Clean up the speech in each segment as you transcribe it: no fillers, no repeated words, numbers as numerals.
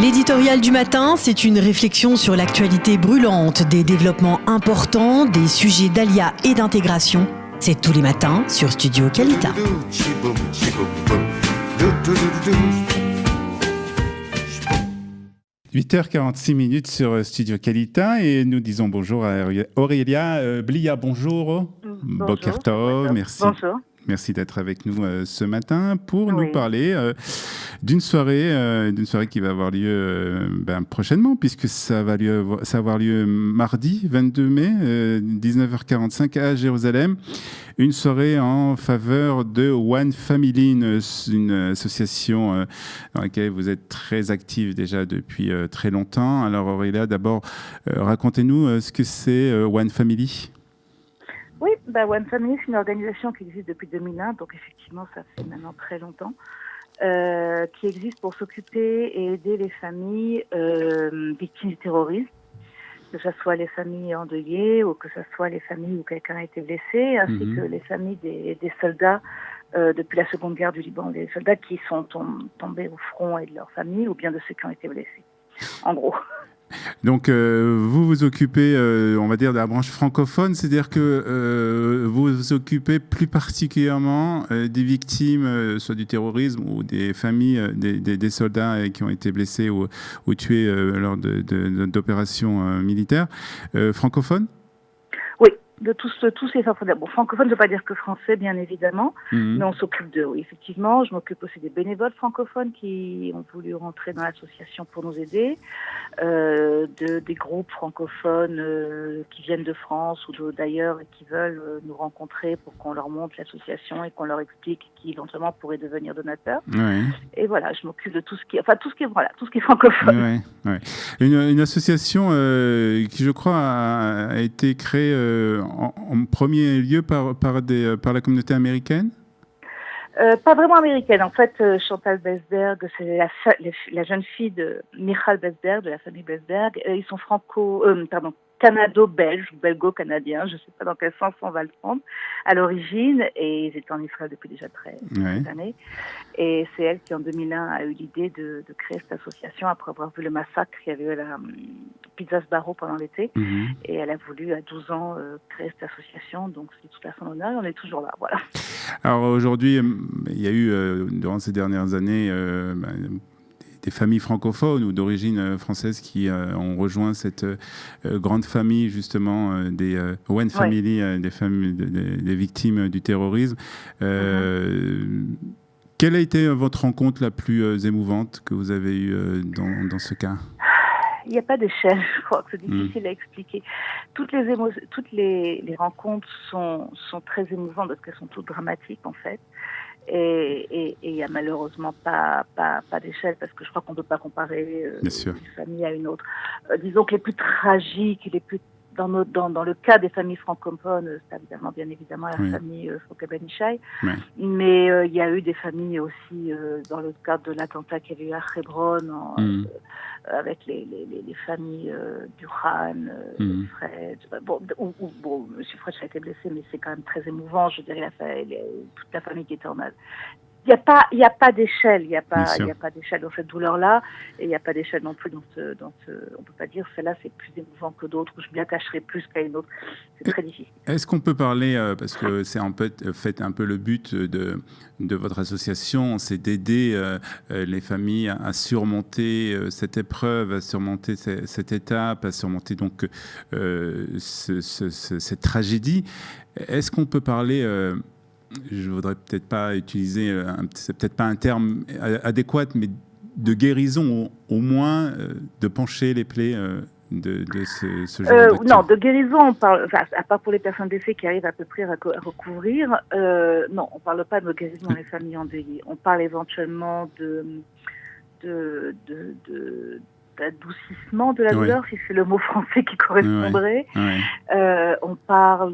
L'éditorial du matin, c'est une réflexion sur l'actualité brûlante, des développements importants, des sujets d'ALIA et d'intégration. C'est tous les matins sur Studio Qualita. 8h46 sur Studio Qualita et nous disons bonjour à Aurélia Blia. Bonjour. Boker Tov, merci. Bonjour. Merci d'être avec nous ce matin pour nous parler d'une soirée qui va avoir lieu prochainement, puisque ça va avoir lieu mardi 22 mai, 19h45 à Jérusalem. Une soirée en faveur de One Family, une association dans laquelle vous êtes très active déjà depuis très longtemps. Alors Aurélia, d'abord, racontez-nous ce que c'est One Family. Oui, One Family, c'est une organisation qui existe depuis 2001, donc effectivement, ça fait maintenant très longtemps, qui existe pour s'occuper et aider les familles victimes du terrorisme, que ce soit les familles endeuillées ou que ce soit les familles où quelqu'un a été blessé, ainsi que les familles des soldats depuis la Seconde Guerre du Liban, les soldats qui sont tombés au front et de leur famille, ou bien de ceux qui ont été blessés, en gros. Donc, vous vous occupez, on va dire, de la branche francophone, c'est-à-dire que vous vous occupez plus particulièrement des victimes, soit du terrorisme ou des familles des soldats qui ont été blessés ou tués lors d'opérations militaires francophones. Oui. De tous ces francophones. Bon, francophone ne veut pas dire que français, bien évidemment, mais on s'occupe d'eux, oui, effectivement. Je m'occupe aussi des bénévoles francophones qui ont voulu rentrer dans l'association pour nous aider, des groupes francophones qui viennent de France ou d'ailleurs et qui veulent nous rencontrer pour qu'on leur montre l'association et qu'on leur explique qui éventuellement pourrait devenir donateur. Oui. Et voilà, je m'occupe de tout ce qui est francophone. Oui. Une association qui, je crois, a été créée en premier lieu par la communauté américaine. Pas vraiment américaine. En fait, Chantal Besberg, c'est la jeune fille de Michal Besberg, de la famille Besberg. Ils sont canado-belges, ou belgo-canadiens, je ne sais pas dans quel sens on va le prendre, à l'origine, et ils étaient en Israël depuis déjà très années. Et c'est elle qui, en 2001, a eu l'idée de créer cette association après avoir vu le massacre qu'il y avait eu à la Pizza Sbarro pendant l'été. Et elle a voulu, à 12 ans, créer cette association, donc c'est tout à son honneur, et on est toujours là, voilà. Alors aujourd'hui, il y a eu, durant ces dernières années, des familles francophones ou d'origine française qui ont rejoint cette grande famille justement des One Family, des familles des victimes du terrorisme. Quelle a été votre rencontre la plus émouvante que vous avez eue dans ce cas ? Il n'y a pas d'échelle, je crois que c'est difficile à expliquer. Toutes les rencontres sont très émouvantes parce qu'elles sont toutes dramatiques en fait. Et il n'y a malheureusement pas d'échelle parce que je crois qu'on ne peut pas comparer une famille à une autre. Disons que les plus tragiques, les plus dans le cas des familles francophones, c'est évidemment, bien évidemment, la famille Fouka-Ben-Ishai. Mais il y a eu des familles aussi dans le cadre de l'attentat qu'il y avait eu à Hebron, avec les familles du Khan, Fred. Bon, M. Fred a été blessé, mais c'est quand même très émouvant. Je dirais toute la famille qui était en mal. Il n'y a pas d'échelle, il n'y a pas d'échelle dans cette douleur-là, et il n'y a pas d'échelle non plus on peut pas dire celle-là c'est plus émouvant que d'autres, ou je m'y attacherai plus qu'à une autre. C'est très difficile. Est-ce qu'on peut parler, parce que c'est en fait un peu le but de votre association, c'est d'aider les familles à surmonter cette épreuve, à surmonter cette étape, à surmonter donc cette tragédie. Est-ce qu'on peut parler je voudrais peut-être pas utiliser, c'est peut-être pas un terme adéquat, mais de guérison, au moins de pancher les plaies de ce genre d'action. Non, de guérison, on parle, à part pour les personnes blessées qui arrivent à peu près à recouvrir, non, on parle pas de guérison dans les familles endeuillées. On parle éventuellement d'adoucissement de la douleur, si c'est le mot français qui correspondrait. On parle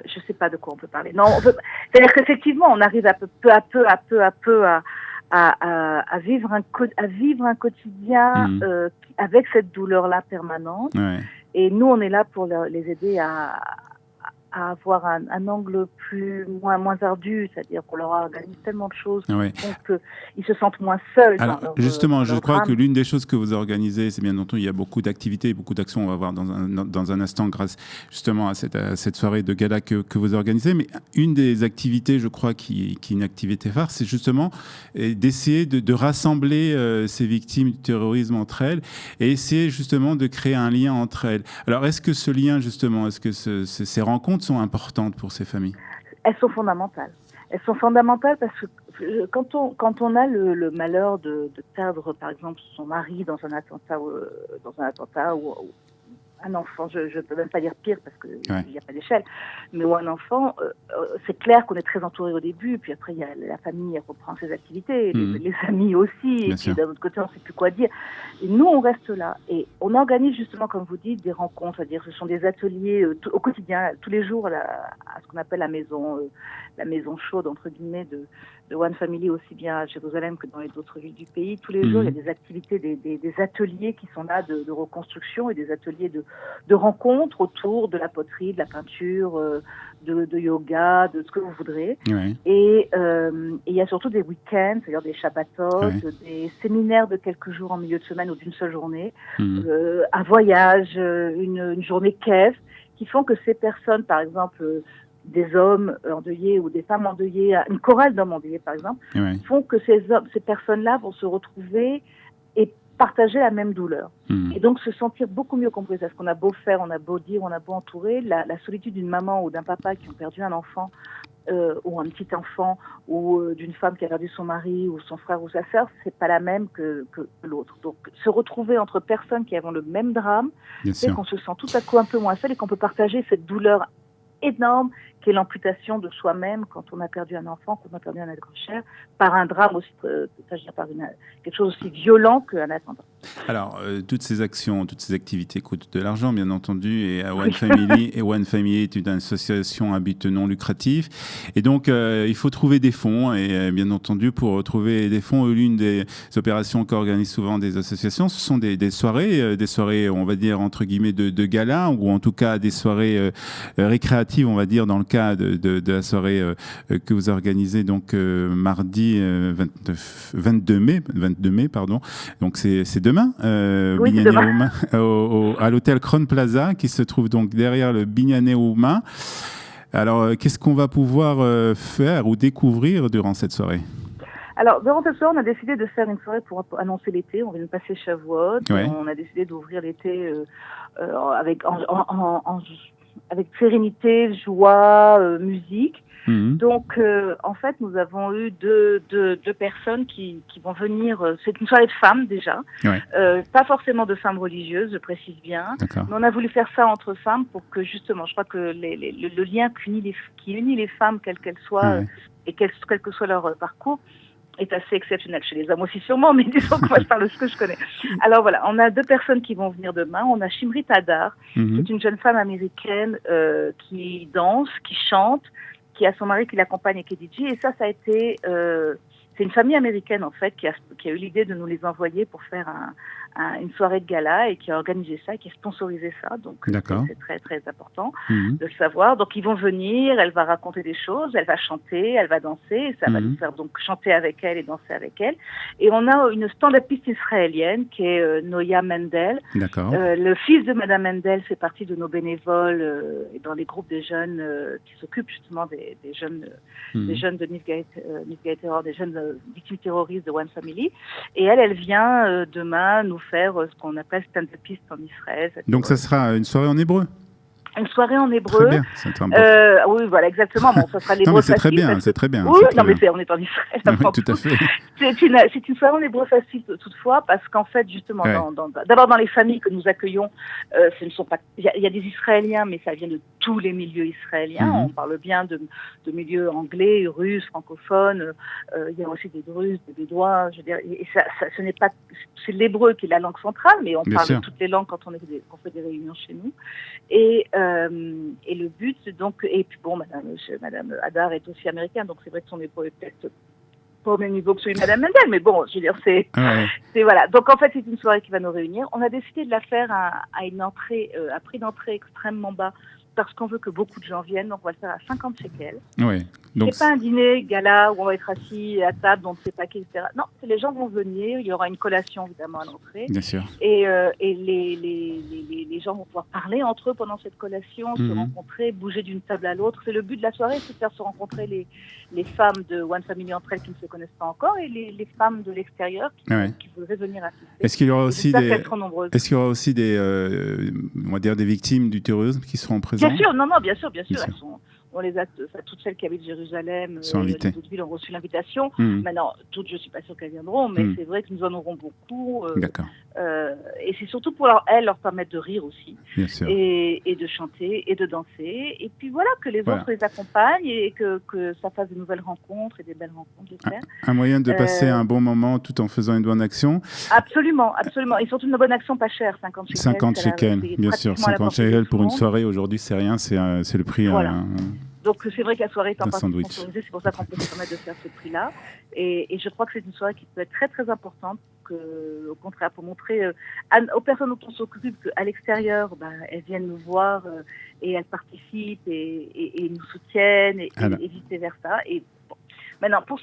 je ne sais pas de quoi on peut parler. Non, c'est-à-dire qu'effectivement, on arrive peu à peu à vivre un quotidien avec cette douleur-là permanente. Et nous, on est là pour les aider avoir un angle moins ardu, c'est-à-dire qu'on leur organise tellement de choses qu'ils se sentent moins seuls. Alors, justement, je crois que l'une des choses que vous organisez, c'est bien entendu, il y a beaucoup d'activités, beaucoup d'actions, on va voir dans un instant, grâce justement à cette soirée de gala que vous organisez. Mais une des activités, je crois, qui est une activité phare, c'est justement d'essayer de rassembler ces victimes du terrorisme entre elles et essayer justement de créer un lien entre elles. Alors, est-ce que ce lien, justement, est-ce que ces rencontres sont importantes pour ces familles? Elles sont fondamentales. Elles sont fondamentales parce que quand on a le malheur de perdre, par exemple, son mari dans un attentat ou un enfant, je ne peux même pas dire pire parce qu'il n'y a pas d'échelle, mais ou un enfant, c'est clair qu'on est très entouré au début, puis après il y a la famille, elle reprend ses activités, les amis aussi, et puis d'un autre côté on ne sait plus quoi dire. Et nous on reste là, et on organise justement, comme vous dites, des rencontres, c'est-à-dire ce sont des ateliers au quotidien, tous les jours à ce qu'on appelle la maison chaude, entre guillemets, de One Family, aussi bien à Jérusalem que dans les autres villes du pays. Tous les jours, il y a des activités, des ateliers qui sont là de reconstruction et des ateliers de rencontres autour de la poterie, de la peinture, de yoga, de ce que vous voudrez. Oui. Et il y a surtout des week-ends, c'est-à-dire des shabbatot, des séminaires de quelques jours en milieu de semaine ou d'une seule journée, un voyage, une journée caisse, qui font que ces personnes, par exemple, des hommes endeuillés ou des femmes endeuillées, une chorale d'hommes endeuillés par exemple, font que ces personnes-là vont se retrouver et partager la même douleur. Et donc se sentir beaucoup mieux comprises. Parce qu'on a beau faire, on a beau dire, on a beau entourer, la solitude d'une maman ou d'un papa qui ont perdu un enfant, ou un petit enfant, ou d'une femme qui a perdu son mari, ou son frère ou sa sœur, c'est pas la même que l'autre. Donc se retrouver entre personnes qui ont le même drame, c'est qu'on se sent tout à coup un peu moins seul et qu'on peut partager cette douleur énorme qui est l'amputation de soi-même quand on a perdu un enfant, quand on a perdu un être cher, par un drame aussi, c'est-à-dire par quelque chose aussi violent qu'un attentat. Alors, toutes ces actions, toutes ces activités coûtent de l'argent, bien entendu, et One Family, One Family est une association à but non lucratif, et donc il faut trouver des fonds, et bien entendu, pour trouver des fonds, l'une des opérations qu'organisent souvent des associations, ce sont des soirées, on va dire, entre guillemets, de gala, ou en tout cas des soirées récréatives, on va dire, dans le cas de la soirée que vous organisez donc mardi 22 mai, pardon. Donc c'est demain, demain. À l'hôtel Crown Plaza, qui se trouve donc derrière le Binyané Ouma. Alors, qu'est-ce qu'on va pouvoir faire ou découvrir durant cette soirée? Alors, durant cette soirée, on a décidé de faire une soirée pour annoncer l'été. On vient de passer Shavuot. On a décidé d'ouvrir l'été avec sérénité, joie, musique. Donc, en fait, nous avons eu deux personnes qui vont venir. C'est une soirée de femmes déjà, pas forcément de femmes religieuses, je précise bien. D'accord. Mais on a voulu faire ça entre femmes pour que justement, je crois que le lien qui unit les femmes, quelles qu'elles soient, et quel que soit leur parcours, est assez exceptionnel. Chez les hommes aussi sûrement, mais disons que moi je parle de ce que je connais. Alors voilà, on a deux personnes qui vont venir demain. On a Shimrit Hadar, qui est une jeune femme américaine qui danse, qui chante, qui a son mari qui l'accompagne et qui est DJ. Et ça a été... c'est une famille américaine en fait qui a eu l'idée de nous les envoyer pour faire une soirée de gala et qui a organisé ça, qui a sponsorisé ça. Donc c'est très très important de le savoir. Donc ils vont venir, elle va raconter des choses, elle va chanter, elle va danser, et ça va nous faire donc chanter avec elle et danser avec elle. Et on a une stand-upiste israélienne qui est Noya Mendel. Le fils de Madame Mendel fait partie de nos bénévoles et dans les groupes des jeunes qui s'occupent justement des jeunes de Nifgaï Terror, des jeunes victimes terroristes de One Family. Et elle vient demain nous faire ce qu'on appelle stand-upiste en Israël. Donc ça sera une soirée en hébreu? Une soirée en hébreu. Très bien, c'est oui, voilà, exactement. Bon, ça sera l'hébreu facile. C'est très bien. Oui, non, mais on est en Israël. Oui, tout à fait. C'est une soirée en hébreu facile, toutefois, parce qu'en fait, justement, d'abord dans les familles que nous accueillons, ce ne sont pas. Il y a des Israéliens, mais ça vient de tous les milieux israéliens. On parle bien de milieux anglais, russes, francophones. Il y a aussi des Druzes, des Bédouins. Je veux dire, et ça, ce n'est pas. C'est l'hébreu qui est la langue centrale, mais on parle de toutes les langues quand on fait des réunions chez nous. Et le but, donc, et puis bon, Madame Hadar est aussi américaine, donc c'est vrai que son époux est peut-être pas au même niveau que celui de Madame Mendel, mais bon, je veux dire, c'est voilà. Donc en fait, c'est une soirée qui va nous réunir. On a décidé de la faire à une entrée, à prix d'entrée extrêmement bas, parce qu'on veut que beaucoup de gens viennent, donc on va le faire à 50 shekels. Oui. Donc c'est pas un dîner gala où on va être assis à table, on ne sait pas qui, etc. Non, les gens vont venir, il y aura une collation évidemment à l'entrée. Bien sûr. Et les gens vont pouvoir parler entre eux pendant cette collation, se rencontrer, bouger d'une table à l'autre. C'est le but de la soirée, c'est de faire se rencontrer les femmes de One Family entre elles qui ne se connaissent pas encore et les femmes de l'extérieur qui voudraient venir assister. Est-ce qu'il y aura aussi des on va dire des victimes du terrorisme qui seront présentes? Bien sûr, bien sûr. On les a, toutes celles qui habitent Jérusalem, les autres villes ont reçu l'invitation. Maintenant, toutes, je ne suis pas sûre qu'elles viendront, mais c'est vrai que nous en aurons beaucoup. D'accord. Et c'est surtout pour leur permettre de rire aussi, et de chanter et de danser. Et puis voilà, que les autres les accompagnent et que ça fasse de nouvelles rencontres et des belles rencontres, j'espère. Un moyen de passer un bon moment tout en faisant une bonne action. Absolument. Et surtout une bonne action pas chère, 50 shekels. 50 shekels, bien sûr. 50 shekels pour une soirée, aujourd'hui, c'est rien, c'est le prix. Voilà. Donc c'est vrai que la soirée est en partie sponsorisée, c'est pour ça qu'on peut se permettre de faire ce prix-là. Et je crois que c'est une soirée qui peut être très très importante, au contraire, pour montrer aux personnes dont on s'occupe qu'à l'extérieur, elles viennent nous voir et elles participent et nous soutiennent et vice versa. Et bon. Maintenant, par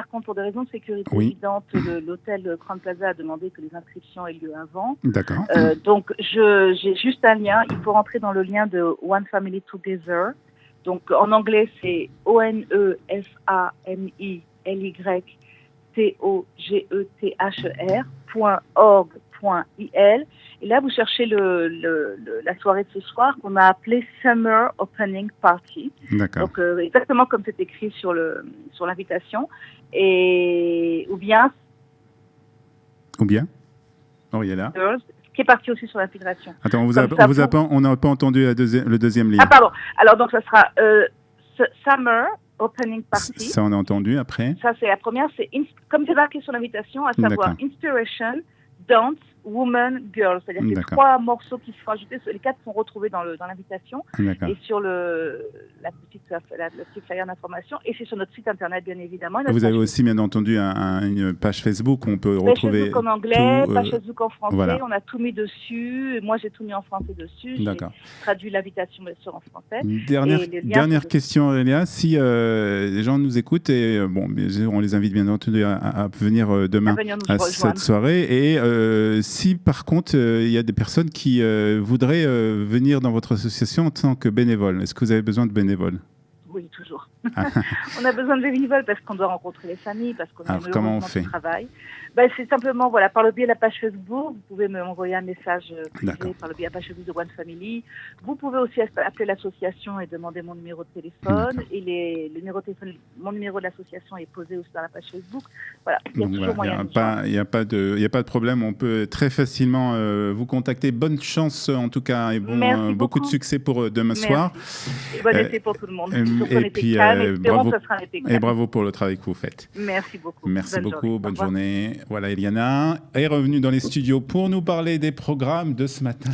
contre, pour des raisons de sécurité évidentes, l'hôtel Crown Plaza a demandé que les inscriptions aient lieu avant. D'accord. Donc j'ai juste un lien. Il faut rentrer dans le lien de One Family Together. Donc, en anglais, c'est onefamilytogether.org.il. Et là, vous cherchez la soirée de ce soir qu'on a appelée Summer Opening Party. D'accord. Donc, exactement comme c'est écrit sur l'invitation. Ou bien. Oh, il est là. Qui est parti aussi sur l'infiltration. Attends, on n'a pas entendu le deuxième lien. Ah, pardon. Alors, donc, ça sera Summer Opening Party. Ça, on a entendu après. Ça, c'est la première. C'est comme c'est marqué sur l'invitation, à savoir Inspiration, Dance, Woman, Girl. C'est-à-dire que c'est 3 morceaux qui sont ajoutés. Les 4 sont retrouvés dans l'invitation. D'accord. Et sur le petit flyer d'information. Et c'est sur notre site internet, bien évidemment. Vous avez aussi, bien entendu, une page Facebook où on peut retrouver. Page Facebook en anglais, page Facebook en français. Voilà. On a tout mis dessus. Moi, j'ai tout mis en français dessus. D'accord. J'ai traduit l'invitation, bien sûr, en français. Dernière question, Aurélia. Si les gens nous écoutent, et on les invite, bien entendu, à venir demain à cette soirée. Et si, par contre, il y a des personnes qui voudraient venir dans votre association en tant que bénévoles, est-ce que vous avez besoin de bénévoles? Oui, toujours. On a besoin de bénévoles parce qu'on doit rencontrer les familles, parce qu'on a comment on fait? Travail. C'est simplement, par le biais de la page Facebook, vous pouvez m'envoyer un message privé par le biais de la page Facebook de One Family. Vous pouvez aussi appeler l'association et demander mon numéro de téléphone. Et mon numéro de l'association est posé aussi dans la page Facebook. Voilà, il y a toujours moyen de il n'y a pas de problème. On peut très facilement vous contacter. Bonne chance en tout cas et beaucoup de succès pour demain soir. Et bon été pour tout le monde. Et puis bravo pour le travail que vous faites. Merci beaucoup. Merci beaucoup. Bonne journée. Voilà, Eliana est revenue dans les studios pour nous parler des programmes de ce matin.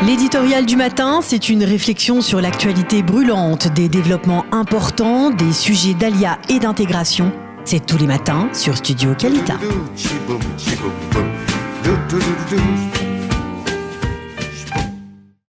L'éditorial du matin, c'est une réflexion sur l'actualité brûlante, des développements importants, des sujets d'ALIA et d'intégration. C'est tous les matins sur Studio Kalita.